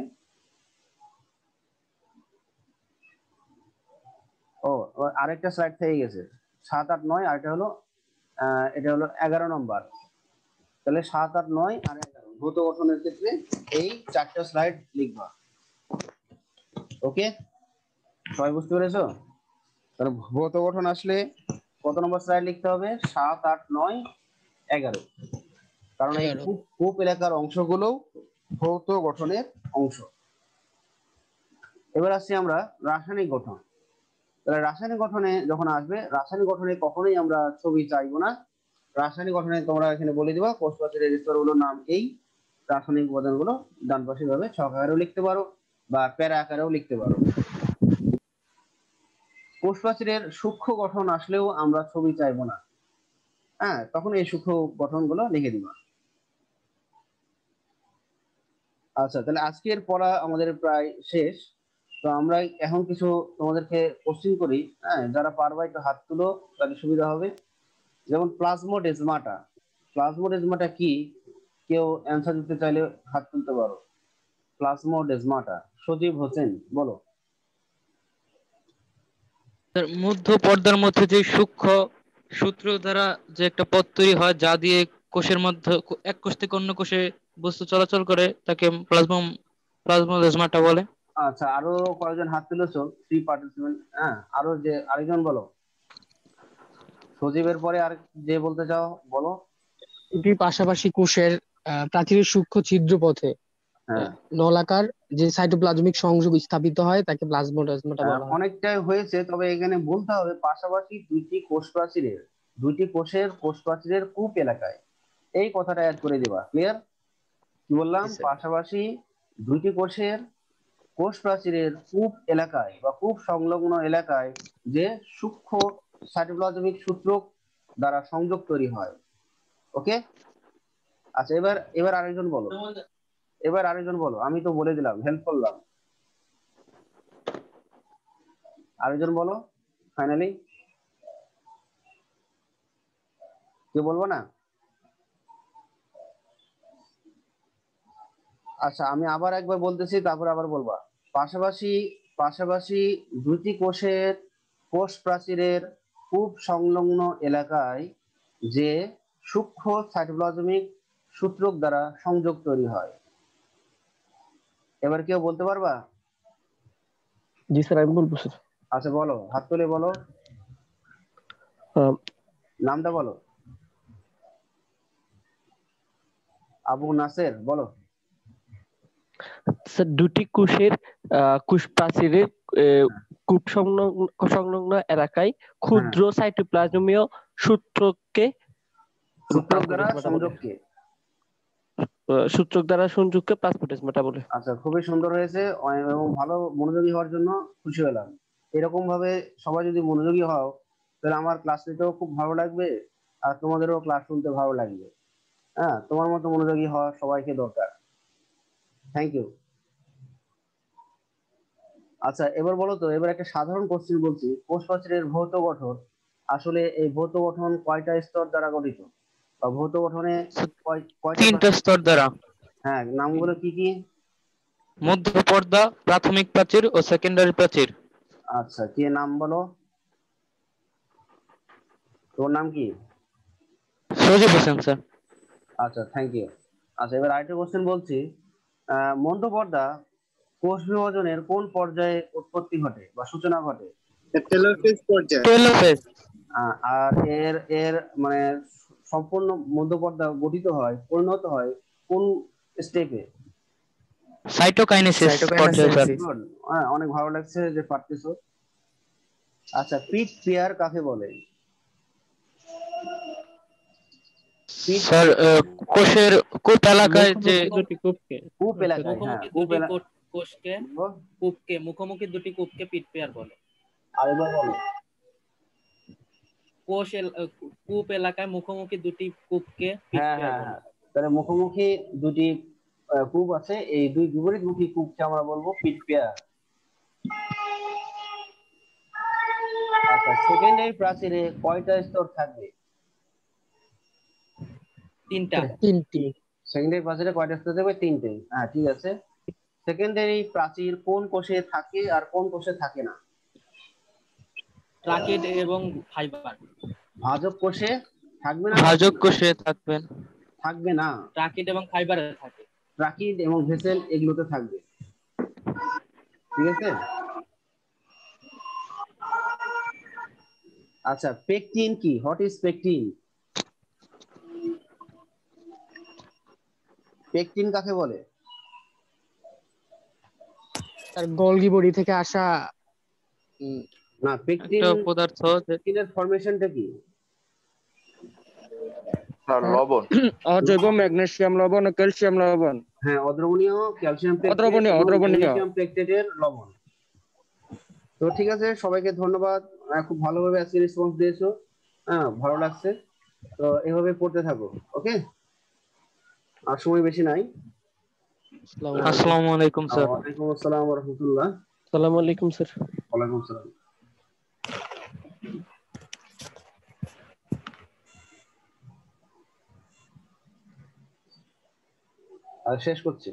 ও আরেকটা স্লাইড থেকে গেছে, 7, 8, 9, আর এটা হলো এটা হলো 11 নম্বর। তাহলে 7, 8, 9 আর 11 ভৌত গঠনের ক্ষেত্রে এই 4টা স্লাইড লিখবা। ওকে, সবাই বুঝতে পেরেছো? তাহলে ভৌত গঠন আসলে কত নম্বর স্লাইড লিখতে হবে? 7, 8, 9, 11। কারণ এই 11। কূপ এলাকার অংশগুলো ভৌত গঠনের অংশ। এবার আসছি আমরা রাসায়নিক গঠন। তাহলে রাসায়নিক গঠনে যখন আসবে, রাসায়নিক গঠনে কখনোই আমরা ছবি চাইবো না। রাসায়নিক গঠনে তোমরা এখানে বলে দিবা কোষ প্রাচীরের স্তরগুলোর নাম এই, রাসায়নিক উপাদানগুলো ডান পাশে ভাবে ছক আকারেও লিখতে পারো বা প্যারা আকারেও লিখতে পারো। কোষ প্রাচীরের সূক্ষ্ম গঠন আসলেও আমরা ছবি চাইবো না। হ্যাঁ, তখন এই সূক্ষ্ম গঠনগুলো লিখে দিবা। আচ্ছা, তাহলে আজকের পড়া আমাদের প্রায় শেষ। তো আমরা এখন কিছু তোমাদেরকে কোশ্চিন করি। হ্যাঁ, যারা পারবা একটু হাত তুলো, তাহলে সুবিধা হবে। যেমন প্লাজমোডেজমাটা, প্লাজমোডেজমাটা কি? কেউ অ্যান্সার দিতে চাইলে হাত তুলতে পারো। প্লাজমোডেজমাটা, সজীব হোসেন বলো। স্যার মধ্য পর্দার মধ্যে যে সূক্ষ্ম সূত্র দ্বারা যে একটা পথ তৈরি হয়, যা দিয়ে কোষের মধ্যে এক কোষ থেকে অন্য কোষে বস্তু চলাচল করে, তাকে প্লাজমোডেজমাটা বলে। আচ্ছা, আরো কয়েকজন হাত তুলেছো, 3 পার্টিসিপেন্ট। হ্যাঁ, আরো যে আরেকজন বলো, সজীবের পরে আর যে বলতে চাও বলো। দুটি পাশাপাশি কোষের প্রাচীরের সূক্ষ্ম ছিদ্র পথে হ্যাঁ, নলাকার যে সাইটোপ্লাজমিক সংযোগ স্থাপিত হয় তাকে প্লাজমোডেজমাটা বলা হয়। অনেকটাই হয়েছে, তবে এখানে বলতে হবে পাশাপাশি দুইটি কোষ প্রাচীরের কূপ এলাকায়, এই কথাটা অ্যাড করে দিবা। ক্লিয়ার? কি বললাম? জি স্যার। পাশাপাশি দুইটি কোষ প্রাচীরের কূপ এলাকায় বা কূপ সংলগ্ন এলাকায় যে সূক্ষ্ম সাইটোপ্লাজমিক সূত্রক দ্বারা সংযোগ তৈরি হয়। ওকে। আচ্ছা, এবার আরেকজন বলো, আমি তো বলে দিলাম, হেল্প করলাম। আরেকজন বলো ফাইনালি। কেউ বলবো না? আচ্ছা, আমি আবার একবার বলতেছি, তারপর আবার বলবা। পাশাপাশি পাশাপাশি দুটি কোষ প্রাচীরের খুব সংলগ্ন এলাকায় যে সূক্ষ্ম সাইটোপ্লাজমিক সূত্রক দ্বারা সংযোগ তৈরি হয়। এবার কেউ বলতে পারবা? জি স্যার, আমি বলবো স্যার। আচ্ছা বলো, হাত তুলে বলো, আহ, নামটা বলো। আবু নাসের, বলো। স্যার, দুটি কোষের কোষ প্রাচীরের কূপ সংলগ্ন এলাকায় হ্যাঁ, ক্ষুদ্র সাইটোপ্লাজমীয় সূত্রকে সূত্রক দ্বারা প্লাজমোডেজমাটা বলে। সংযোগকে। সূত্রক দ্বারা সংযোগকে প্লাজমোডেজমাটা বলে। আচ্ছা, খুবই সুন্দর হয়েছে এবং ভালো মনোযোগী হওয়ার জন্য খুশি হলাম। এরকম ভাবে সবাই যদি মনোযোগী হও, তাহলে আমার ক্লাস নিতেও খুব ভালো লাগবে, আর তোমাদেরও ক্লাস শুনতে ভালো লাগবে। হ্যাঁ, তোমার মতো মনোযোগী হওয়া সবাইকে দরকার। Thank you. আচ্ছা, এবার বলো তো, এবার একটা সাধারণ কোশ্চেন বলছি, কোষ প্রাচীরের ভৌত গঠন। আসলে এই ভৌত গঠন কয়টা স্তর দ্বারা গঠিত, বা ভৌত গঠনে কয়টা 3টা স্তর দ্বারা। হ্যাঁ, নামগুলো কি কি? মধ্য পর্দা, প্রাথমিক প্রাচীর ও সেকেন্ডারি প্রাচীর। আচ্ছা, কে নাম বলো, তোর নাম কি? সজীব হোসেন স্যার। আচ্ছা, থ্যাংক ইউ। আচ্ছা, এবার আরেকটা কোশ্চেন বলছি, মধ্য পর্দা কোষ বিভাজনের কোন পর্যায়ে উৎপত্তি ঘটে বা সূচনা ঘটে? টেলোফেজ পর্যায়ে। টেলোফেজ। আর এর এর মানে সম্পূর্ণ মধ্য পর্দা গঠিত হয়, পরিণত হয় কোন স্টেপে? সাইটোকাইনেসিস পর্যায়ে স্যার। গুড। হ্যাঁ, অনেক ভালো লাগছে যে পারতেছো। আচ্ছা, পিট পেয়ার কাকে বলে? পিট স্যার কোষের কূপ এলাকায় যে মুখোমুখি দুটি কূপকে কূপ এলাকায়, হ্যাঁ, মুখোমুখি কূপ দুটি এলাকা। কোষকে মুখোমুখি দুটি কূপকে পিট পেয়ার বলে। আরেকবার বলো। কূপ এলাকায় মুখোমুখি দুটি কূপকে পিট হ্যাঁ, পেয়ার হ্যাঁ, বলে। হ্যাঁ, তাহলে মুখোমুখি দুটি কূপ আছে, এই দুই বিপরীতমুখী কূপকে আমরা বলবো পিট পেয়ার। আচ্ছা, সেকেন্ডারি প্রাচীরে কয়টা স্তর থাকবে? 3টা। তিনটি। সেকেন্ডারি প্রাচীরে কয়টা স্তর থাকবে? 3টে। হ্যাঁ, ঠিক আছে। সেকেন্ডারি প্রাচীর কোন কোষে থাকে আর কোন কোষে থাকে না? ট্রাকিড এবং ফাইবার। ভাজক কোষে থাকবে না, ভাজক কোষে থাকবেন। থাকবে না। ট্রাকিড এবং ফাইবারে থাকে। ট্রাকিড এবং ভেসেল এগুলোতে থাকবে। ঠিক আছে। আচ্ছা, পেকটিন কি? What is pectin? পেকটিন কাকে বলে? তার গলগি বডি থেকে আসা উম, না, একটা পদার্থ যে পেকটিনের ফরমেশনটা কি? লবণ। অজৈব ম্যাগনেসিয়াম লবণ ও ক্যালসিয়াম লবণ। হ্যাঁ, অদ্রবণীয় ক্যালসিয়াম পেকটেট অদ্রবণীয় এবং অদ্রবণীয় ম্যাগনেসিয়াম পেকটেটের লবণ। তো ঠিক আছে, সবাইকে ধন্যবাদ। খুব ভালোভাবে আজকে রেসপন্স দিয়েছো। হ্যাঁ, ভালো লাগছে। তো এভাবে পড়তে থাকো। ওকে, আর সময় বেশি নাই। আসসালামু আলাইকুম। আসসালামু আলাইকুম স্যার। ওয়ালাইকুম আসসালাম ওয়া রাহমাতুল্লাহ। আসসালামু আলাইকুম স্যার। ওয়ালাইকুম আসসালাম। আর শেষ করছি।